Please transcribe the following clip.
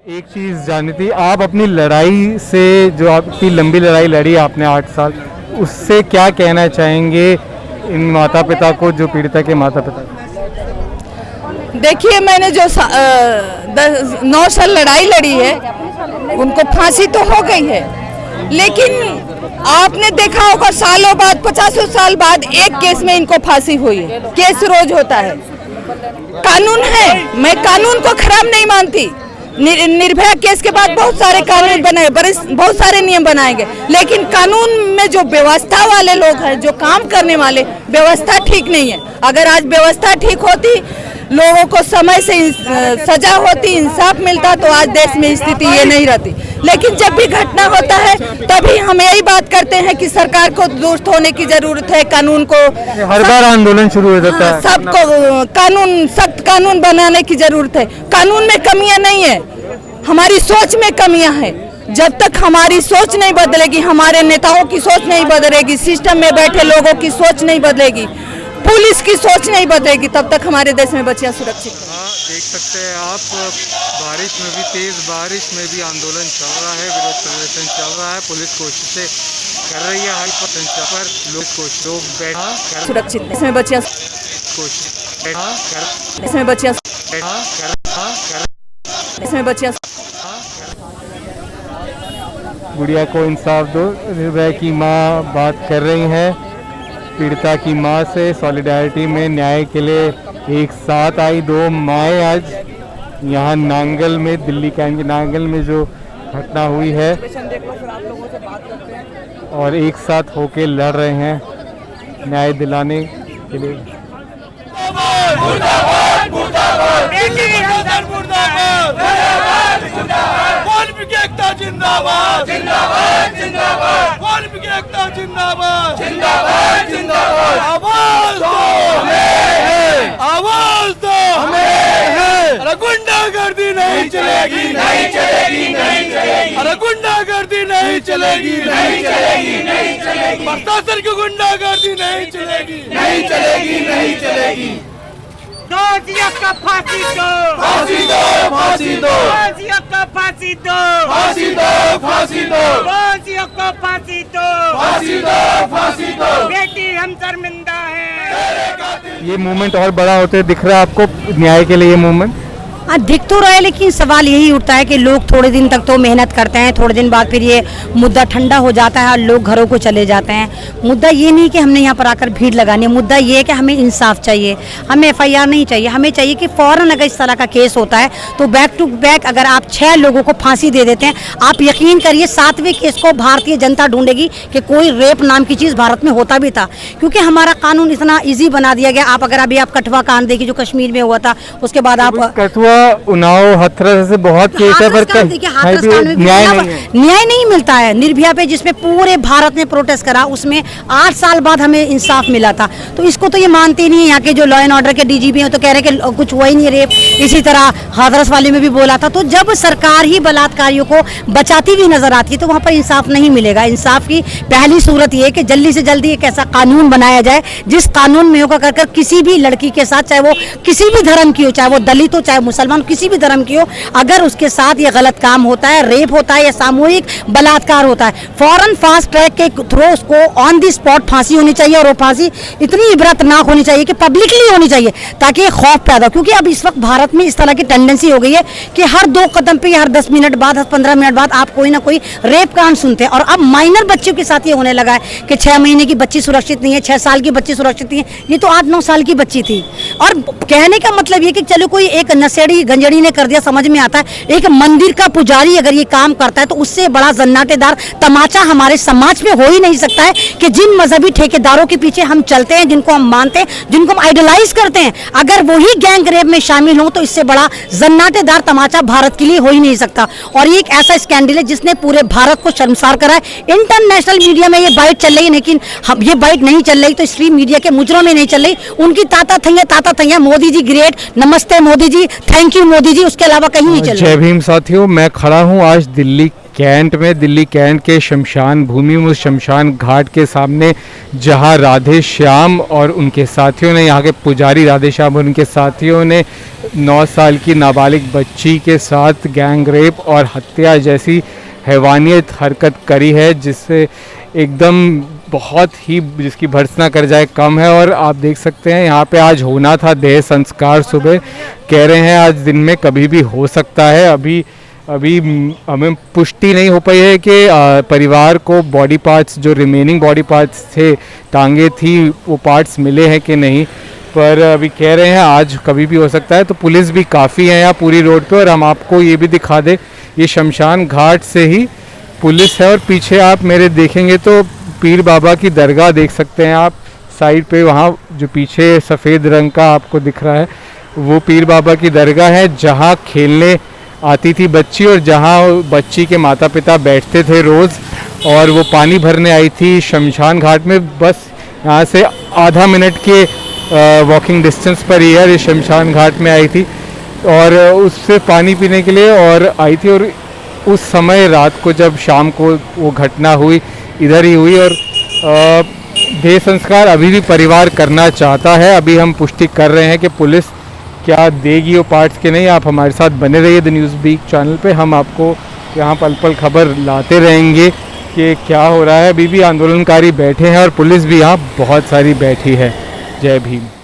एक चीज़ जाननी थी, आप अपनी लड़ाई से, जो आपकी लंबी लड़ाई लड़ी आपने 8 साल, उससे क्या कहना चाहेंगे इन माता पिता को, जो पीड़िता के माता पिता? देखिए, मैंने जो 9 साल लड़ाई लड़ी है, उनको फांसी तो हो गई है, लेकिन आपने देखा होगा सालों बाद, 50 साल बाद एक केस में इनको फांसी हुई है। केस रोज होता है। कानून है, मैं कानून को खराब नहीं मानती। निर्भया केस के बाद बहुत सारे कानून बनाए, बहुत सारे नियम बनाए गए, लेकिन कानून में जो व्यवस्था वाले लोग हैं, जो काम करने वाले, व्यवस्था ठीक नहीं है। अगर आज व्यवस्था ठीक होती, लोगों को समय से सजा होती, इंसाफ मिलता, तो आज देश में स्थिति ये नहीं रहती। लेकिन जब भी घटना होता है, तभी हम यही बात करते हैं कि सरकार को दुरुस्त होने की जरूरत है, कानून को, हर बार आंदोलन शुरू हो जाता है, सबको कानून, सख्त कानून बनाने की जरूरत है। कानून में कमियां नहीं है, हमारी सोच में कमियां हैं। जब तक हमारी सोच नहीं बदलेगी, हमारे नेताओं की सोच नहीं बदलेगी, सिस्टम में बैठे लोगों की सोच नहीं बदलेगी, पुलिस की सोच नहीं बदलेगी, तब तक हमारे देश में बच्चियां सुरक्षित हैं। हाँ, देख सकते हैं आप, बारिश में भी, तेज बारिश में भी आंदोलन चल रहा है, विरोध प्रदर्शन चल रहा है, पुलिस कोशिशें कर रही है हर पर लोग बैठा सुरक्षित, इसमें बच्चियां, इसमें बच्चियां, इसमें बच्चियां, गुड़िया को इंसाफ दो। निर्भया की माँ बात कर रही हैं पीड़िता की माँ से, सॉलिडारिटी में न्याय के लिए एक साथ आई 2 माएँ आज यहाँ नांगल में, दिल्ली के नांगल में जो घटना हुई है, और एक साथ होके लड़ रहे हैं न्याय दिलाने के लिए। जिंदाबाद जिंदाबाद जिंदाबाद, वाल्मीकि एकता जिंदाबाद जिंदाबाद जिंदाबाद, आवाज दो हमें, आवाज दो हमें। अरे गुंडागर्दी नहीं चलेगी, नहीं चलेगी, नहीं चलेगी। अरे गुंडागर्दी नहीं चलेगी, नहीं चलेगी, नहीं चलेगी। प्रशासन की गुंडागर्दी नहीं चलेगी, नहीं चलेगी, नहीं चलेगी। दोषियों को फांसी दो, फांसी दो, फांसी दो, दोषियों को फांसी दो, फांसी दो, फांसी दो, दोषियों को फांसी दो, फांसी दो, फांसी दो। बेटी हम शर्मिंदा है। ये मूवमेंट और बड़ा होते दिख रहा है आपको, न्याय के लिए ये मूवमेंट? हाँ, दिख तो रहा है, लेकिन सवाल यही उठता है कि लोग थोड़े दिन तक तो मेहनत करते हैं, थोड़े दिन बाद फिर ये मुद्दा ठंडा हो जाता है और लोग घरों को चले जाते हैं। मुद्दा ये नहीं कि हमने यहाँ पर आकर भीड़ लगानी है, मुद्दा ये है कि हमें इंसाफ चाहिए, हमें FIR नहीं चाहिए। हमें चाहिए कि फ़ौरन अगर इस तरह का केस होता है तो बैक टू बैक अगर आप 6 लोगों को फांसी दे देते हैं, आप यकीन करिए 7वें केस को भारतीय जनता ढूंढेगी कि कोई रेप नाम की चीज़ भारत में होता भी था, क्योंकि हमारा कानून इतना ईजी बना दिया गया। आप अगर अभी आप कठुआ कांड देखिए जो कश्मीर में हुआ था, उसके बाद आप कठुआ, उन्नाव, हाथरस से बहुत केस है, पर न्याय नहीं मिलता है। निर्भया पे जिसमें पूरे भारत ने प्रोटेस्ट करा, उसमें 8 साल बाद हमें इंसाफ मिला था। तो इसको तो ये मानते नहीं है। यहाँ के जो लॉ एंड ऑर्डर के DGP हैं तो कह रहे हैं कि कुछ हुआ ही नहीं रेप। इसी तरह हाथरस वाले में भी बोला था। तो जब सरकार ही बलात्कारियों को बचाती हुई नजर आती है तो वहाँ पर इंसाफ नहीं मिलेगा। इंसाफ की पहली सूरत ये कि जल्दी से जल्दी एक ऐसा कानून बनाया जाए जिस कानून में होगा कर किसी भी लड़की के साथ, चाहे वो किसी भी धर्म की हो, चाहे वो दलित हो, चाहे मुसलमान, किसी भी धर्म की हो, अगर उसके साथ ये गलत काम होता है, रेप होता है या सामूहिक बलात्कार होता है, फौरन फास्ट ट्रैक के थ्रू उसको ऑन दी स्पॉट फांसी होनी चाहिए। और वो फांसी इतनी इबरतनाक होनी चाहिए कि पब्लिकली होनी चाहिए, ताकि खौफ पैदा हो। क्योंकि अब इस वक्त भारत में इस तरह की टेंडेंसी हो गई है कि हर 2 कदम पे, हर 10 मिनट बाद, हर 15 मिनट बाद आप कोई ना कोई रेप कांड सुनते हैं। और अब माइनर बच्चों के साथ ये होने लगा है कि 6 महीने की बच्ची सुरक्षित नहीं है, 6 साल की बच्ची सुरक्षित नहीं है। ये तो 8-9 साल की बच्ची थी। और कहने का मतलब ये कि चलो कोई एक नशेड़ी गंजड़ी ने कर दिया, समझ में आता है। एक मंदिर का पुजारी अगर ये काम करता है तो उससे बड़ा जन्नाटेदार तमाचा हमारे समाज में हो ही नहीं सकता है कि जिन मजहबी ठेकेदारों के पीछे हम चलते हैं, जिनको हम मानते हैं, जिनको हम आइडलाइज करते हैं, अगर वही गैंग रेप में शामिल हो तो इससे बड़ा जन्नाटेदार तमाचा भारत के लिए हो ही नहीं सकता। और ये एक ऐसा स्कैंडल है जिसने पूरे भारत को शर्मसार करा है। इंटरनेशनल मीडिया में ये बाइट चल रही है, लेकिन ये बाइट नहीं चल रही तो स्ट्रीम मीडिया के मुजरों में नहीं चल रही। उनकी ताता थैया मोदी जी ग्रेट, नमस्ते मोदी जी, थैंक यू मोदी जी, उसके अलावा कहीं नहीं चल रही। जय भीम साथियों, मैं खड़ा हूँ आज दिल्ली कैंट में, दिल्ली कैंट के शमशान भूमि में, उस शमशान घाट के सामने जहां राधे श्याम और उनके साथियों ने, यहाँ के पुजारी राधे श्याम और उनके साथियों ने 9 साल की नाबालिग बच्ची के साथ गैंग रेप और हत्या जैसी हैवानियत हरकत करी है, जिससे एकदम बहुत ही जिसकी भर्त्सना कर जाए कम है। और आप देख सकते हैं यहाँ पे आज होना था देह संस्कार, सुबह कह रहे हैं आज दिन में कभी भी हो सकता है। अभी हमें पुष्टि नहीं हो पाई है कि परिवार को बॉडी पार्ट्स, जो रिमेनिंग बॉडी पार्ट्स थे, टांगे थी, वो पार्ट्स मिले हैं कि नहीं, पर अभी कह रहे हैं आज कभी भी हो सकता है। तो पुलिस भी काफ़ी है यहाँ पूरी रोड पे। और हम आपको ये भी दिखा दें, ये शमशान घाट से ही पुलिस है। और पीछे आप मेरे देखेंगे तो पीर बाबा की दरगाह देख सकते हैं आप साइड पे, वहाँ जो पीछे सफ़ेद रंग का आपको दिख रहा है वो पीर बाबा की दरगाह है, जहाँ खेलने आती थी बच्ची और जहाँ बच्ची के माता पिता बैठते थे रोज़। और वो पानी भरने आई थी शमशान घाट में, बस यहाँ से आधा मिनट के वॉकिंग डिस्टेंस पर ही है, शमशान घाट में आई थी और उससे पानी पीने के लिए और आई थी। और उस समय रात को जब शाम को वो घटना हुई, इधर ही हुई। और देह संस्कार अभी भी परिवार करना चाहता है। अभी हम पुष्टि कर रहे हैं कि पुलिस क्या देगी वो पार्ट्स के नहीं। आप हमारे साथ बने रहिए द न्यूज़ बीक चैनल पे, हम आपको यहाँ पल पल खबर लाते रहेंगे कि क्या हो रहा है। अभी भी आंदोलनकारी बैठे हैं और पुलिस भी यहाँ बहुत सारी बैठी है। जय भीम।